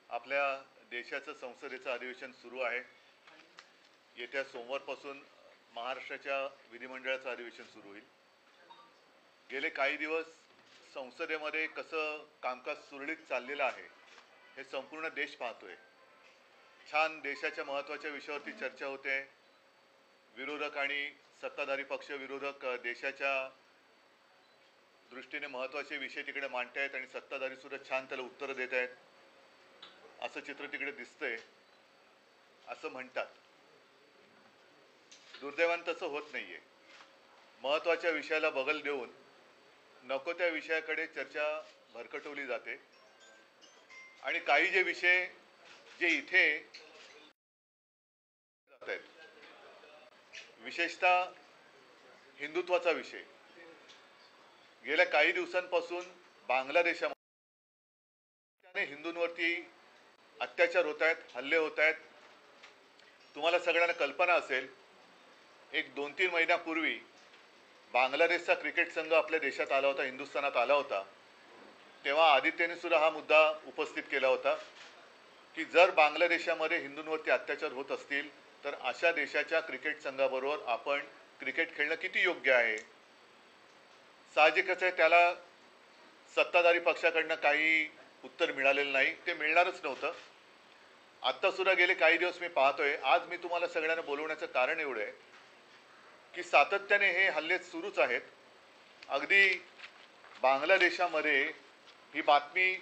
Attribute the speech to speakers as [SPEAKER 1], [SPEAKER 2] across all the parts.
[SPEAKER 1] आपल्या देशाचं संसदेचं अधिवेशन सुरू आहे। येत्या सोमवारपासून महाराष्ट्राच्या विधिमंडळाचं अधिवेशन सुरू होईल। गेले काही दिवस संसदेमध्ये कसं कामकाज सुरळीत चाललेलं आहे हे संपूर्ण देश पाहतोय। छान देशाच्या महत्त्वाच्या विषयावरती चर्चा होते। विरोधक आणि सत्ताधारी पक्ष विरोधक देशाच्या दृष्टीने महत्त्वाचे विषय तिकडे मांडतायत आणि सत्ताधारी सुद्धा छान त्याला उत्तर देत आहेत असं चित्र तिकडे दिसतंय असं म्हणतात। दुर्दैवाने तसं होत नाहीये। महत्त्वाच्या विषयाला बगल देऊन नको त्या विषयाकडे चर्चा भरकटवली जाते आणि काही जे विषय जे इथे जात आहेत, विशेषतः हिंदुत्वाचा विषय, गेल्या काही दिवसांपासून बांगलादेशामध्ये हिंदूंवरती अत्याचार होत आहेत, हल्ले होत आहेत। तुम्हाला सगळ्यांना कल्पना असेल, एक 2-3 महिन्यापूर्वी बांगलादेशचा क्रिकेट संघ आपल्या देशात आला होता, हिंदुस्थानात आला होता। तेव्हा आदित्यने सुद्धा हा मुद्दा उपस्थित केला होता की जर बांगलादेशामध्ये हिंदूंवरती अत्याचार होत असतील तर अशा देशाच्या क्रिकेट संघाबरोबर आपण क्रिकेट खेळणं किती योग्य आहे। साहजिकच आहे, त्याला सत्ताधारी पक्षाकडनं काही उत्तर मिळालेलं नाही, ते मिळणारच नव्हतं। आता सुद्धा गेले काही दिवस मी पाहतोय, आज मी तुम्हाला सगळ्यांना बोलवण्याचं कारण एवढं आहे की सातत्याने हे हल्ले सुरूच आहेत। अगदी बांगलादेशामध्ये ही बातमी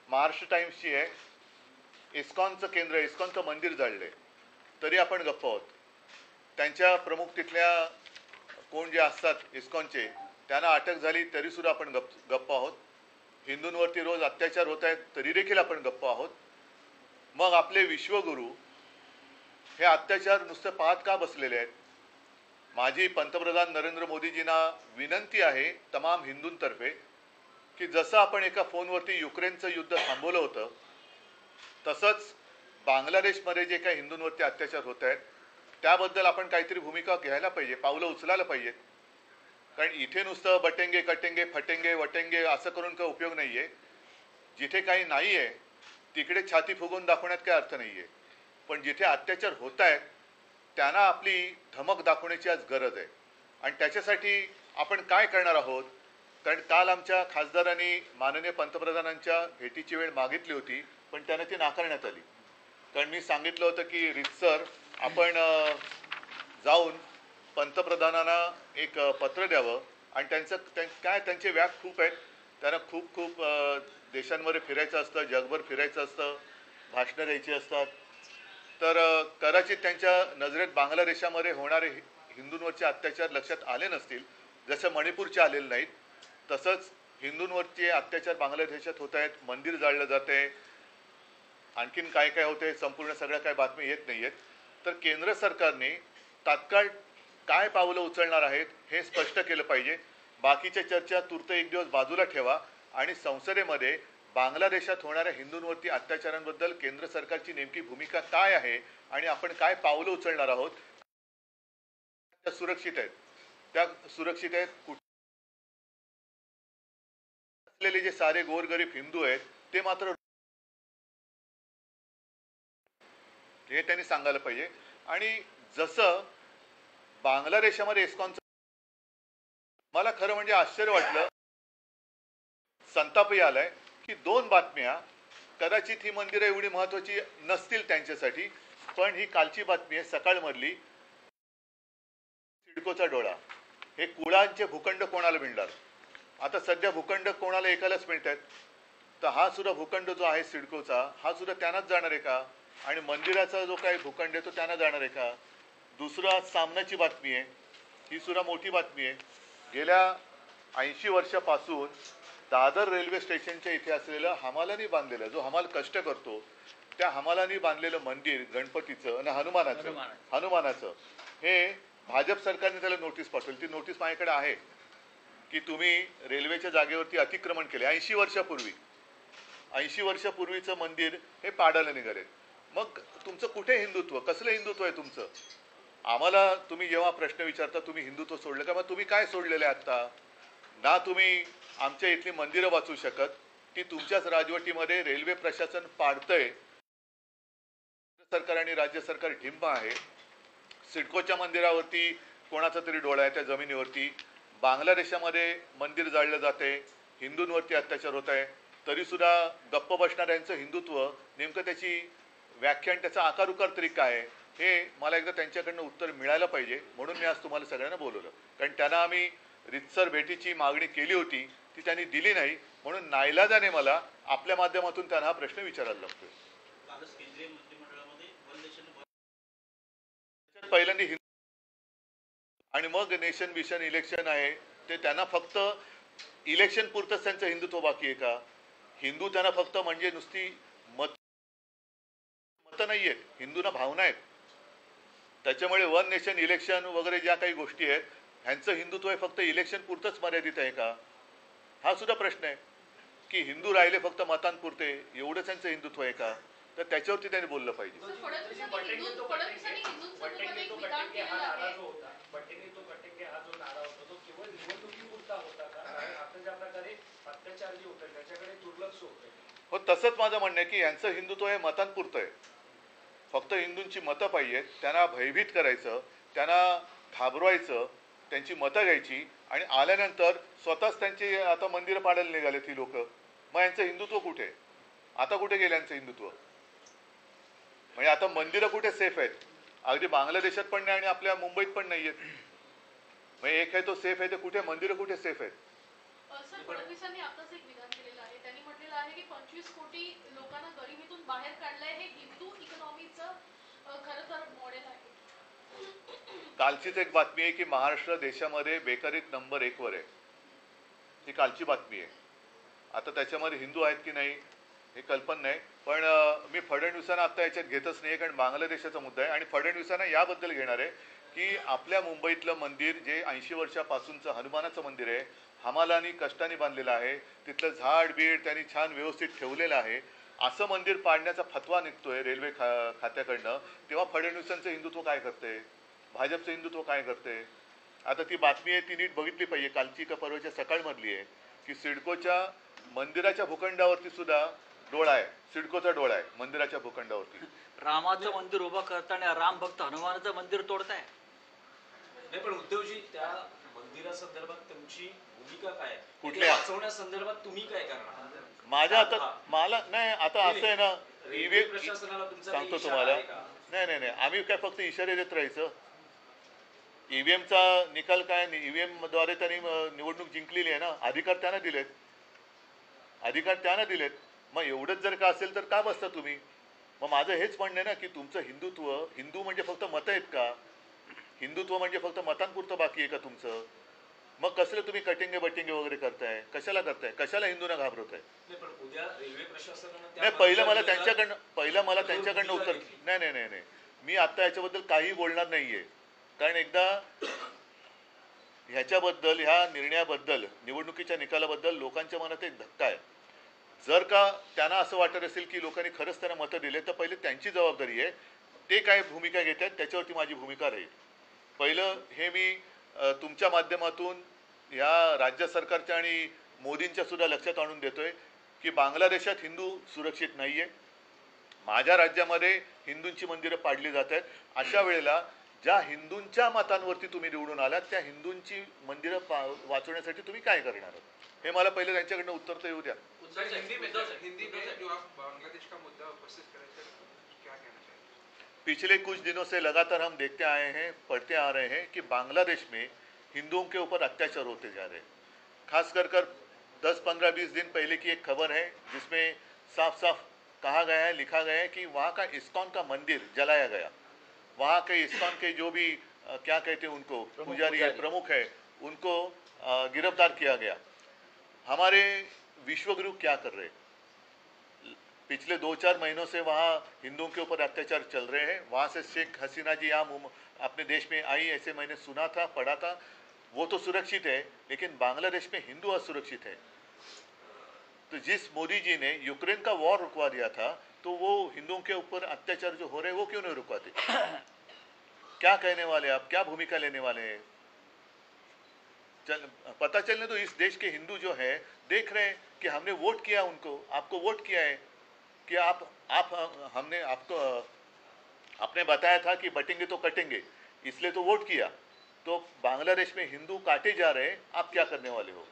[SPEAKER 1] महाराष्ट्र टाइम्सची आहे, इस्कॉनचं केंद्र, इस्कॉनचं मंदिर जळले तरी आपण गप्प आहोत। त्यांच्या प्रमुख तिथल्या कोण जे असतात इस्कॉनचे, त्यांना अटक झाली तरी सुद्धा आपण गप्प आहोत। हिंदूंवरती रोज अत्याचार होत आहेत तरी देखील आपण गप्प आहोत। मग आपले विश्वगुरू हे अत्याचार नुसतं पाहत का बसलेले आहेत? माझी पंतप्रधान नरेंद्र मोदीजींना विनंती आहे तमाम हिंदूंतर्फे की जसं आपण एका फोनवरती युक्रेनचं युद्ध थांबवलं होतं, तसंच बांगलादेशमध्ये जे काही हिंदूंवरती अत्याचार होत आहेत त्याबद्दल आपण काहीतरी भूमिका घ्यायला पाहिजे, पावलं उचलायला पाहिजेत। कारण इथे नुसतं बटेंगे कटेंगे फटेंगे वटेंगे असं करून काही उपयोग नाही आहे। जिथे काही नाही आहे तिकडे छाती फुगवून दाखवण्यात काही अर्थ नाही आहे, पण जिथे अत्याचार होत आहेत त्यांना आपली धमक दाखवण्याची आज गरज आहे। आणि त्याच्यासाठी आपण काय करणार आहोत? कारण काल आमच्या खासदारांनी माननीय पंतप्रधानांच्या भेटीची वेळ मागितली होती, पण त्यांना ती नाकारण्यात आली। कारण मी सांगितलं होतं की रीतसर आपण जाऊन पंतप्रधानांना एक पत्र द्यावं आणि त्यांचे व्याप खूप आहेत, त्यांना खूप देशांमध्ये फिरायचं असतं, जगभर फिरायचं असतं, भाषणं द्यायची असतात। तर कदाचित त्यांच्या नजरेत बांगलादेशामध्ये होणारे हिंदूंवरचे अत्याचार लक्षात आले नसतील, जसं मणिपूरचे आलेले नाहीत, तसंच हिंदूंवरचे अत्याचार बांगलादेशात होत आहेत, मंदिर जाळलं जाते, आणखीन काय काय होते, संपूर्ण सगळ्या काय बातमी येत नाही आहेत। तर केंद्र सरकारने तात्काळ काय पावलं उचलणार आहेत हे स्पष्ट केलं पाहिजे। बाकीच्या चर्चा तूर्त एक दिवस बाजूला ठेवा आणि संसदेमध्ये बांगलादेशात होणाऱ्या हिंदूंवरती अत्याचारांबद्दल केंद्र सरकारची नेमकी भूमिका काय आहे आणि आपण काय पावलं उचलणार आहोत, त्या सुरक्षित आहेत, त्या सुरक्षित आहेत। असलेले जे सारे गोरगरीब हिंदू आहेत ते मात्र हे त्यांनी सांगायला पाहिजे। आणि जसं बांगलादेशामध्ये इस्कॉनचं, मला खरं म्हणजे आश्चर्य वाटलं, संतापही आलाय की 2 बातम्या, कदाचित ही मंदिरं एवढी महत्त्वाची नसतील त्यांच्यासाठी, पण ही कालची बातमी आहे सकाळमधली, सिडकोचा डोळा, हे कुळांचे भूखंड कोणाला मिळणार? आता सध्या भूखंड कोणाला एकालाच मिळत आहेत, तर हा सुद्धा भूखंड जो आहे सिडकोचा, हा सुद्धा त्यांनाच जाणार आहे का? आणि मंदिराचा जो काही भूखंड आहे तो त्यांना जाणार आहे का? दुसरं सामनाची बातमी आहे, ही सुद्धा मोठी बातमी आहे। गेल्या 80 वर्षापासून दादर रेल्वे स्टेशनच्या इथे असलेलं हमालांनी बांधलेलं, जो हमाल कष्ट करतो त्या हमालांनी बांधलेलं मंदिर गणपतीचं आणि हनुमानाचं हे भाजप सरकारने त्याला नोटीस पाठवली। ती नोटीस माझ्याकडे आहे की तुम्ही रेल्वेच्या जागेवरती अतिक्रमण केले 80 वर्षापूर्वी। 80 वर्षापूर्वीचं मंदिर हे पाडायला निघाले। मग तुमचं कुठे हिंदुत्व, कसलं हिंदुत्व आहे तुमचं? आम्हाला तुम्ही जेव्हा प्रश्न विचारता तुम्ही हिंदुत्व सोडलं का, मग तुम्ही काय सोडलेलं आहे आत्ता? ना तुम्ही आमच्या इथली मंदिरं वाचू शकत, की तुमच्याच राजवटीमध्ये रेल्वे प्रशासन पाडतंय, सरकार आणि राज्य सरकार ढिंब आहे. सिडकोच्या मंदिरावरती कोणाचा तरी डोळा आहे त्या जमिनीवरती. बांगलादेशामध्ये मंदिर जाळलं जाते, हिंदूंवरती अत्याचार होत आहे, तरीसुद्धा गप्प बसणाऱ्यांचं हिंदुत्व नेमकं त्याची व्याख्यान, त्याचा आकार उकार तरी काय आहे, हे मला एकदा त्यांच्याकडनं उत्तर मिळायला पाहिजे. म्हणून मी आज तुम्हाला सगळ्यांना बोलवलं. कारण त्यांना आम्ही रितसर भेटीची मागणी केली होती, ती त्यांनी दिली नाही. म्हणून नाईलाजाने मला आपल्या माध्यमातून त्यांना हा प्रश्न विचारायला लागतोय. पहिल्यांदा हिंदू आणि मग नेशन मिशन इलेक्शन आहे, ते त्यांना फक्त इलेक्शन पुरतंच त्यांचं हिंदुत्व बाकी आहे का? हिंदू त्यांना फक्त म्हणजे नुसती मत नाही आहेत, हिंदूंना भावना आहेत. त्याच्यामुळे वन नेशन इलेक्शन वगैरे ज्या काही गोष्टी आहेत, ह्यांचं हिंदुत्व हे फक्त इलेक्शन पुरतंच मर्यादित आहे का? हा सुद्धा प्रश्न आहे की हिंदू राहिले फक्त मतांपुरते, एवढंच त्यांचं हिंदुत्व आहे का? तर त्याच्यावरती त्यांनी बोललं पाहिजे. हो, तसंच माझं म्हणणं आहे की यांचं हिंदुत्व हे मतांपुरतं आहे. फक्त हिंदूंची मतं पाहिजेत, त्यांना भयभीत करायचं, त्यांना घाबरवायचं, त्यांची मतं घ्यायची आणि आल्यानंतर स्वतःच त्यांची आता मंदिरं पाडायला निघालेत ही लोक. मग यांचं हिंदुत्व कुठे? आता कुठे गेलं यांचं हिंदुत्व? म्हणजे आता मंदिरं कुठे सेफ आहेत? अगदी बांगलादेशात पण नाही आणि आपल्या मुंबईत पण नाही आहेत. म्हणजे एक आहे तो सेफ आहे, ते कुठे मंदिरं कुठे सेफ आहेत?
[SPEAKER 2] सर, फडणवीसांनी आताच एक विधान केलेलं आहे. त्यांनी म्हटलेलं आहे की 25 कोटी लोकांना गरिबीतून बाहेर काढलंय, हे हिंदू इकॉनॉमीचं खरं तर मॉडेल आहे.
[SPEAKER 1] कालचीच एक बातमी आहे की महाराष्ट्र देशामध्ये बेकारीत नंबर 1 वर आहे. ही कालची बातमी आहे. आता त्याच्यामध्ये हिंदू आहेत की नाही हे कल्पना नाही, पण मी फडणवीसांना आता याच्यात घेतच नाही, कारण बांगलादेशाचा मुद्दा आहे. आणि फडणवीसांना याबद्दल घेणार आहे की आपल्या मुंबईतलं मंदिर जे 80 वर्षापासूनचं हनुमानाचं मंदिर आहे, हमालांनी कष्टाने बांधलेलं आहे, तिथलं झाड बीड त्यांनी छान व्यवस्थित ठेवलेलं आहे, असं मंदिर पाडण्याचा फतवा निघतोय रेल्वे खात्याकडनं. तेव्हा फडणवीसांचं हिंदुत्व काय करते, भाजपचं हिंदुत्व काय करते? आता ती बातमी आहे, ती नीट बघितली पाहिजे. कालची का परवाच्या सकाळमधली आहे की सिडकोच्या मंदिराच्या भूखंडावरती सुद्धा डोळा आहे, सिडकोचा डोळा आहे मंदिराच्या भूखंडावरती.
[SPEAKER 3] रामाचं मंदिर उभं करताना राम भक्त हनुमानाचं मंदिर तोडताय.
[SPEAKER 4] नाही, पण उद्धवजी त्या मंदिरासंदर्भात तुमची भूमिका काय?
[SPEAKER 1] कुठल्या
[SPEAKER 4] वाचवण्यासंदर्भात तुम्ही काय करणार?
[SPEAKER 1] माझ्या आता मला नाही, आता असं आहे ना,
[SPEAKER 4] ईव्हीएम प्रशासनाला तुमचा
[SPEAKER 1] सांगतो तुम्हाला. नाही नाही नाही, आम्ही काय फक्त इशारे देत राहायचं? ईव्हीएमचा निकाल काय? ईव्हीएम द्वारे त्यांनी निवडणूक जिंकलेली आहे ना, अधिकार त्यांना दिलेत, अधिकार त्यांना दिलेत. मग एवढंच जर का असेल तर का बसता तुम्ही? मग माझं हेच म्हणणं आहे ना की तुमचं हिंदुत्व, हिंदू म्हणजे फक्त मतं आहेत का? हिंदुत्व म्हणजे फक्त मतांपुरतं बाकी आहे का तुमचं? मग कसलं तुम्ही कटिंगे बटिंगे वगैरे करताय? कशाला करताय? कशाला हिंदूंना घाबरवताय? नाही, पहिलं मला त्यांच्याकडनं उत्तर. नाही नाही नाही नाही, मी आता याच्याबद्दल काही बोलणार नाहीये. कारण एकदा ह्याच्याबद्दल, ह्या निर्णयाबद्दल, निवडणुकीच्या निकालाबद्दल लोकांच्या मनात एक धक्का आहे. जर का त्यांना असं वाटत असेल की लोकांनी खरंच त्यांना मतं दिले, तर पहिले त्यांची जबाबदारी आहे, ते काय भूमिका घेत आहेत त्याच्यावरती माझी भूमिका राहील. पहिलं हे मी तुमच्या माध्यमातून या राज्य सरकारच्या आणि मोदींच्या सुद्धा लक्षात आणून देतोय की बांगलादेशात हिंदू सुरक्षित नाही आहे. माझ्या राज्यामध्ये हिंदूंची मंदिरं पाडली जात आहेत. अशा वेळेला ज्या हिंदूंच्या मतांवरती तुम्ही निवडून आलात, त्या हिंदूंची मंदिरं वाचवण्यासाठी तुम्ही काय करणार आहात, हे मला पहिले त्यांच्याकडनं उत्तर तर येऊ द्या. पिछले कुछ दिनों से लगातार हम देखते आए हैं, पढ़ते आ रहे हैं कि बांग्लादेश में हिंदुओं के ऊपर अत्याचार होते जा रहे हैं. खास कर 10, 15, 20 दिन पहले की एक खबर है जिसमें साफ साफ कहा गया है, लिखा गया है कि वहाँ का इस्कॉन का मंदिर जलाया गया. वहाँ के इस्कॉन के जो भी क्या कहते हैं उनको, पुजारी है, प्रमुख है, उनको गिरफ्तार किया गया. हमारे विश्वगुरु क्या कर रहे हैं? पिछले 2-4 महीनों से वहाँ हिंदुओं के ऊपर अत्याचार चल रहे हैं. वहाँ से शेख हसीना जी यहाँ अपने देश में आई, ऐसे मैंने सुना था, पढ़ा था. वो तो सुरक्षित है, लेकिन बांग्लादेश में हिंदू असुरक्षित है. तो जिस मोदी जी ने यूक्रेन का वॉर रुकवा दिया था, तो वो हिंदुओं के ऊपर अत्याचार जो हो रहे हैं वो क्यों नहीं रुकवाते? क्या कहने वाले आप, क्या भूमिका लेने वाले हैं? पता चलने दो, इस देश के हिंदू जो है देख रहे हैं कि हमने वोट किया उनको, आपको वोट किया है कि आप हमने आपको आपने बताया था कि बटेंगे तो कटेंगे, इसलिए तो वोट किया। तो बांग्लादेश में हिंदू काटे जा रहे हैं, आप क्या करने वाले हो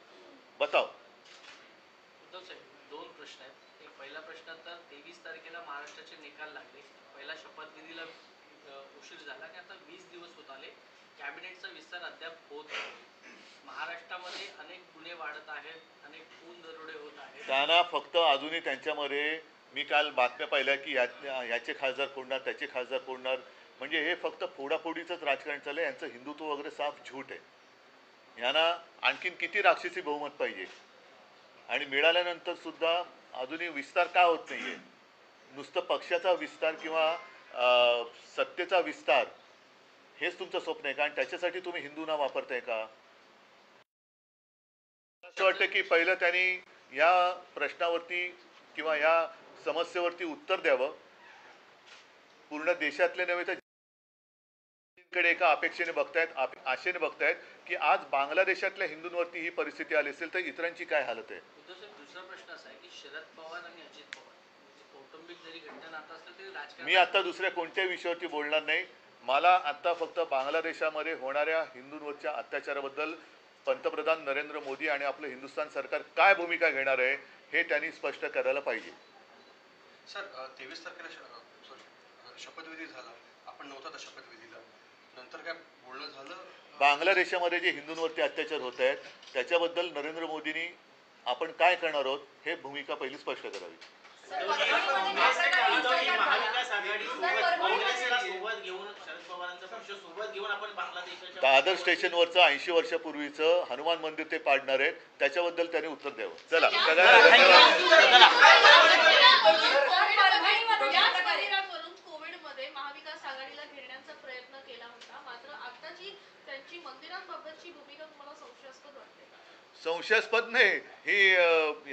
[SPEAKER 1] बताओ।
[SPEAKER 5] उद्धव साहेब, दोन प्रश्न आहेत. एक पहिला प्रश्न तर 23 तारखेला महाराष्ट्राचे निकाल लागले. पहिला शपथविधीला उशीर झाला आणि आता 20 दिवस होत आले. कॅबिनेटचा विस्तार अद्याप होत नाही. महाराष्ट्रामध्ये अनेक गुन्हे वाढत आहेत, अनेक खून दरोडे होत आहेत.
[SPEAKER 1] त्यांना फक्त अजूनही त्यांच्यामध्ये, मी काल बातम्या पाहिल्या की याचे खासदार फोडणार, त्याचे खासदार फोडणार, म्हणजे हे फक्त फोडाफोडीचंच राजकारण चाललं आहे. यांचं हिंदुत्व वगैरे साफ झूट आहे. यांना आणखीन किती राक्षसी बहुमत पाहिजे, आणि मिळाल्यानंतर सुद्धा अजूनही विस्तार का होत नाही आहे. नुसतं पक्षाचा विस्तार किंवा सत्तेचा विस्तार हेच तुमचं स्वप्न आहे का, आणि त्याच्यासाठी तुम्ही हिंदूंना वापरताय का. असं वाटतं की पहिलं त्यांनी या प्रश्नावरती किंवा या समस्येवरती उत्तर द्यावं. पूर्ण देशातले नव्हे तर कडे एका अपेक्षेने बघतायत, आशेने बघतायत की आज बांगलादेशातल्या हिंदूंवरती ही परिस्थिती आली असेल तर इतरांची काय हालत आहे.
[SPEAKER 5] उद्धव साहेब, दुसरा प्रश्न असा आहे की शरद पवार आणि अजित पवार म्हणजे कौटुंबिक जरी घट्ट नातं असलं तरी राजकारण.
[SPEAKER 1] मी आता दुसऱ्या कोणत्याही विषयावरती बोलणार नाही. मला आता फक्त बांगलादेशामध्ये होणाऱ्या हिंदूंवरच्या अत्याचाराबद्दल पंतप्रधान नरेंद्र मोदी आणि आपलं हिंदुस्थान सरकार काय भूमिका घेणार आहे हे त्यांनी स्पष्ट करायला पाहिजे.
[SPEAKER 6] सर 23 तारखेला शपथविधी झाला, आपण नव्हता त्या शपथविधीला, नंतर काय बोलणं झालं?
[SPEAKER 1] बांगलादेशामध्ये जे हिंदूंवरती अत्याचार होत आहेत त्याच्याबद्दल नरेंद्र मोदींनी आपण काय करणार आहोत हे भूमिका पहिली स्पष्ट करावी. दादर स्टेशनवरचं 80 वर्षापूर्वीचं हनुमान मंदिर ते पाडणार आहेत, त्याच्याबद्दल त्यांनी उत्तर द्यावं. चला
[SPEAKER 2] कोविडमध्ये महाविकास आघाडीला घेण्याचा प्रयत्न केला होता, मात्र आताची त्यांची मंदिरांबाबतची भूमिका तुम्हाला संशयास्पद वाटते का?
[SPEAKER 1] संशयास्पद नाही ही,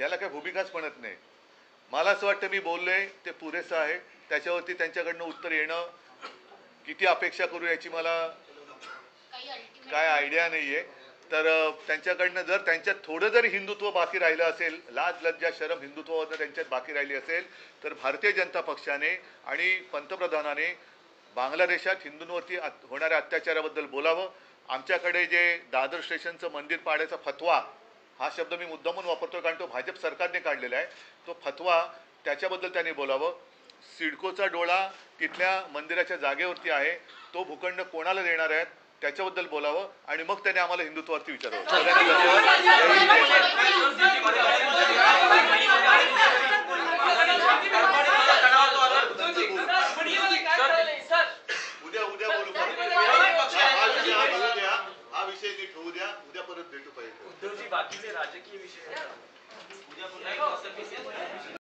[SPEAKER 1] याला काय भूमिकाच म्हणत नाही. मला असं वाटतं मी बोललोय ते पुरेसं आहे. त्याच्यावरती त्यांच्याकडनं उत्तर येणं किती अपेक्षा करू याची मला काय आयडिया नाही आहे. तर त्यांच्याकडनं जर त्यांच्यात थोडं जरी हिंदुत्व बाकी राहिलं असेल, लाज लज्जा शरम हिंदुत्वावरनं त्यांच्यात बाकी राहिली असेल, तर भारतीय जनता पक्षाने आणि पंतप्रधानाने बांगलादेशात हिंदूंवरती होणाऱ्या अत्याचाराबद्दल बोलावं. आमच्याकडे जे दादर स्टेशनचं मंदिर पाडायचा फतवा, हा शब्द मी मुद्दामून वापरतोय कारण तो भाजप सरकारने काढलेला आहे, तो फतवा त्याच्याबद्दल त्यांनी बोलावं. सिडकोचा डोळा तिथल्या मंदिराच्या जागेवरती आहे, तो भूखंड कोणाला देणार आहेत त्याच्याबद्दल बोलावं, आणि मग त्याने आम्हाला हिंदुत्वावरती विचारावं. सगळ्यांना उद्या बोलू. हा विषय नीट होऊ द्या, उद्या परत भेटू पाहिजे.
[SPEAKER 4] उद्धवजी, बाकीचे राजकीय विषय उद्या पुन्हा